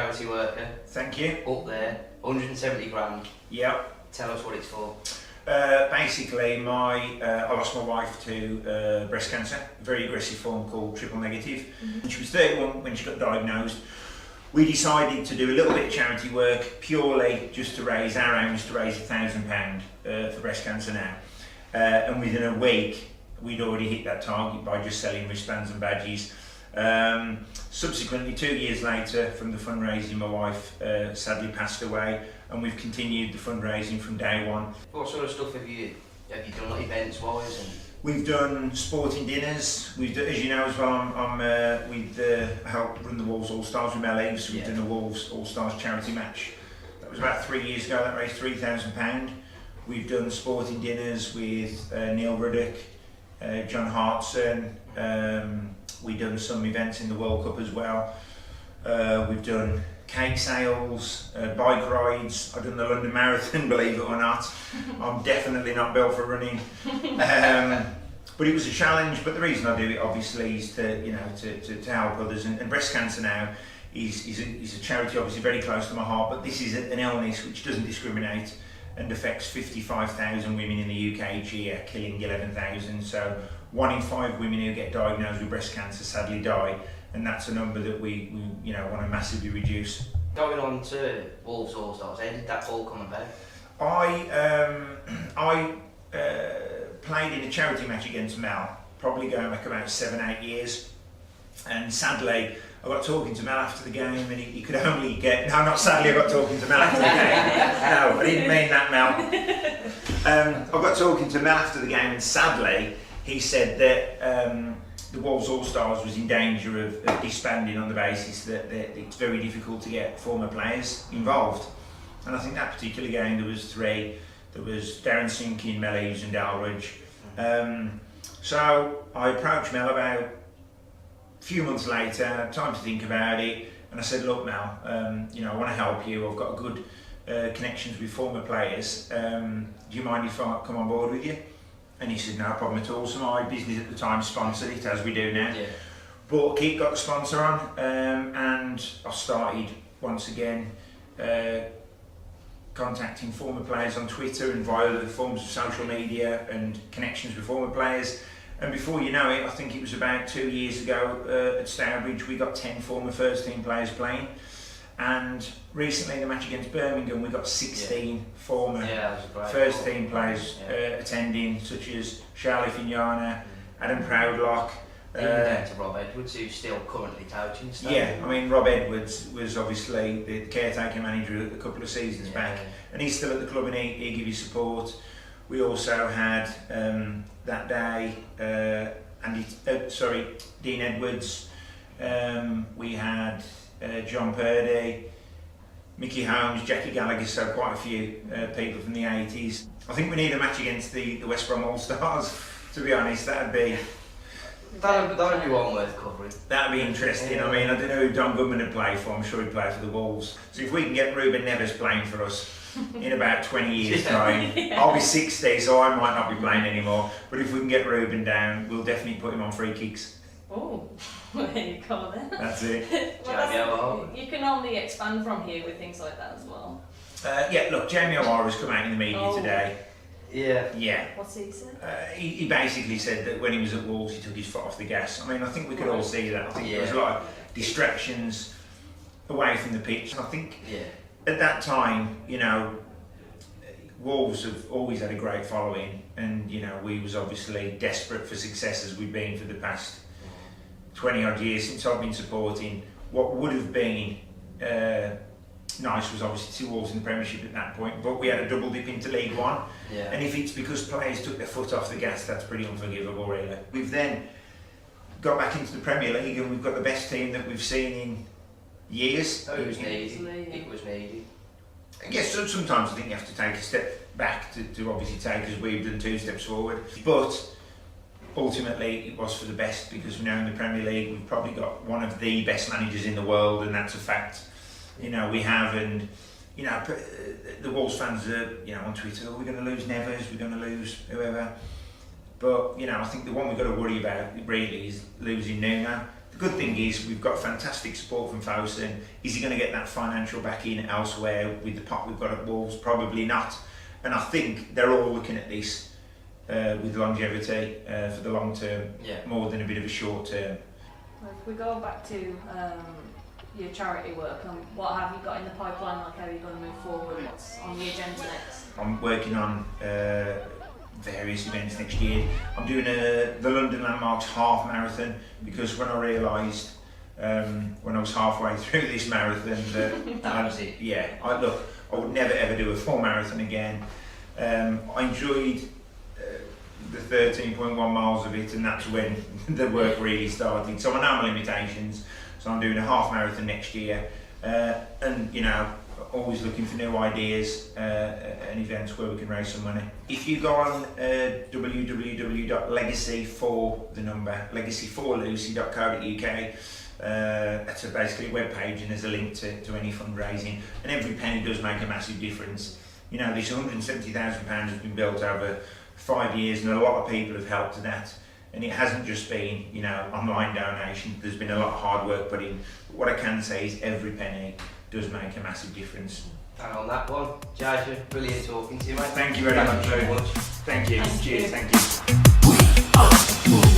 charity worker. Thank you. Up there, 170 grand. Yep. Tell us what it's for. Basically, I lost my wife to breast cancer, a very aggressive form called triple negative. Mm-hmm. She was 31 when she got diagnosed. We decided to do a little bit of charity work purely just to raise, our aim was to raise £1,000 for breast cancer now. And within a week, we'd already hit that target by just selling wristbands and badges. Subsequently, 2 years later, from the fundraising, my wife sadly passed away, and we've continued the fundraising from day one. What sort of stuff have you done, like events-wise? And We've done sporting dinners. We've done, as you know as well, we've helped run the Wolves All Stars with Mel Eves. So we've done a Wolves All Stars charity match. That was about 3 years ago. That raised £3,000. We've done sporting dinners with Neil Ruddock, John Hartson. We've done some events in the World Cup as well. We've done cake sales, bike rides. I've done the London Marathon, believe it or not. I'm definitely not built for running. But it was a challenge, but the reason I do it obviously is to help others. And breast cancer now is a charity obviously very close to my heart, but this is an illness which doesn't discriminate and affects 55,000 women in the UK each year, killing 11,000. So 1 in 5 women who get diagnosed with breast cancer sadly die, and that's a number that we want to massively reduce. going on to Wolves All Stars, how did that all come about? I played in a charity match against Mel, probably going back about 7-8 years, and sadly I got talking to Mel after the game, and he could only get, no, not sadly I got talking to Mel after the game, no, I didn't mean that, Mel. I got talking to Mel after the game, and sadly he said that the Wolves All Stars was in danger of disbanding on the basis that it's very difficult to get former players involved. And I think that particular game there was 3. There was Darren Sinkin, Mel Eves and Dalridge. So I approached Mel about a few months later, had time to think about it, and I said, look Mel, I want to help you, I've got good connections with former players, do you mind if I come on board with you? And he said, no problem at all. So my business at the time sponsored it, as we do now. Yeah. But Keith got the sponsor on, and I started once again contacting former players on Twitter and via other forms of social media and connections with former players. And before you know it, I think it was about 2 years ago at Stourbridge, we got 10 former first team players playing. And recently in the match against Birmingham, we got 16 former first team players attending, such as Charlie Fignana, Adam Proudlock. Even down to Rob Edwards, who's still currently coaching. Yeah, I mean Rob Edwards was obviously the caretaker manager a couple of seasons back, and he's still at the club and he gives you support. We also had that day Dean Edwards. We had John Purdy, Mickey Holmes, Jackie Gallagher, so quite a few people from the 80s. I think we need a match against the West Brom All Stars, to be honest. That'd be one worth covering. That'd be interesting. I mean, I don't know who Don Goodman would play for. I'm sure he'd play for the Wolves. So if we can get Ruben Neves playing for us in about 20 years' time, I'll be 60, so I might not be playing anymore. But if we can get Ruben down, we'll definitely put him on free kicks. Oh, there you go then. That's it. You can only expand from here with things like that as well. Look, Jamie O'Hara's come out in the media today. Yeah. What's he said? He basically said that when he was at Wolves, he took his foot off the gas. I mean, I think we could all see that. I think there was a lot of distractions away from the pitch. I think at that time, Wolves have always had a great following, and we was obviously desperate for success as we've been for the past 20 odd years since I've been supporting. What would have been nice was obviously 2 Wolves in the Premiership at that point, but we had a double dip into League One, and if it's because players took their foot off the gas, that's pretty unforgivable really. We've then got back into the Premier League and we've got the best team that we've seen in years. It was needed. Yes, so sometimes I think you have to take a step back to obviously take, as we've done 2 steps forward, but ultimately it was for the best, because now in the Premier League we've probably got one of the best managers in the world, and that's a fact. We have, and the Wolves fans are on Twitter, we're going to lose Neves, we're going to lose whoever, but I think the one we've got to worry about really is losing Nuno. The good thing is we've got fantastic support from Fosun. Is he going to get that financial backing elsewhere with the pot we've got at Wolves? Probably not. And I think they're all looking at this with longevity for the long term, more than a bit of a short term. Well, if we go back to your charity work, and what have you got in the pipeline? Like, how are you going to move forward? What's on the agenda next? I'm working on various events next year. I'm doing the London Landmarks half marathon, because when I realised when I was halfway through this marathon That was it. Yeah, I would never ever do a full marathon again. I enjoyed the 13.1 miles of it, and that's when the work really started. So I know my limitations, so I'm doing a half marathon next year, and you know, always looking for new ideas and events where we can raise some money. If you go on legacy4lucy.co.uk, that's basically a web page, and there's a link to any fundraising, and every penny does make a massive difference. You know, this £170,000 has been built over 5 years, and a lot of people have helped to that. And it hasn't just been, you know, online donation. There's been a lot of hard work put in. But what I can say is every penny does make a massive difference. And on that one, Jaja, brilliant talking to you, mate. Thank you very much. Thank you very much. Thank you. Thank Cheers. you. Thank you.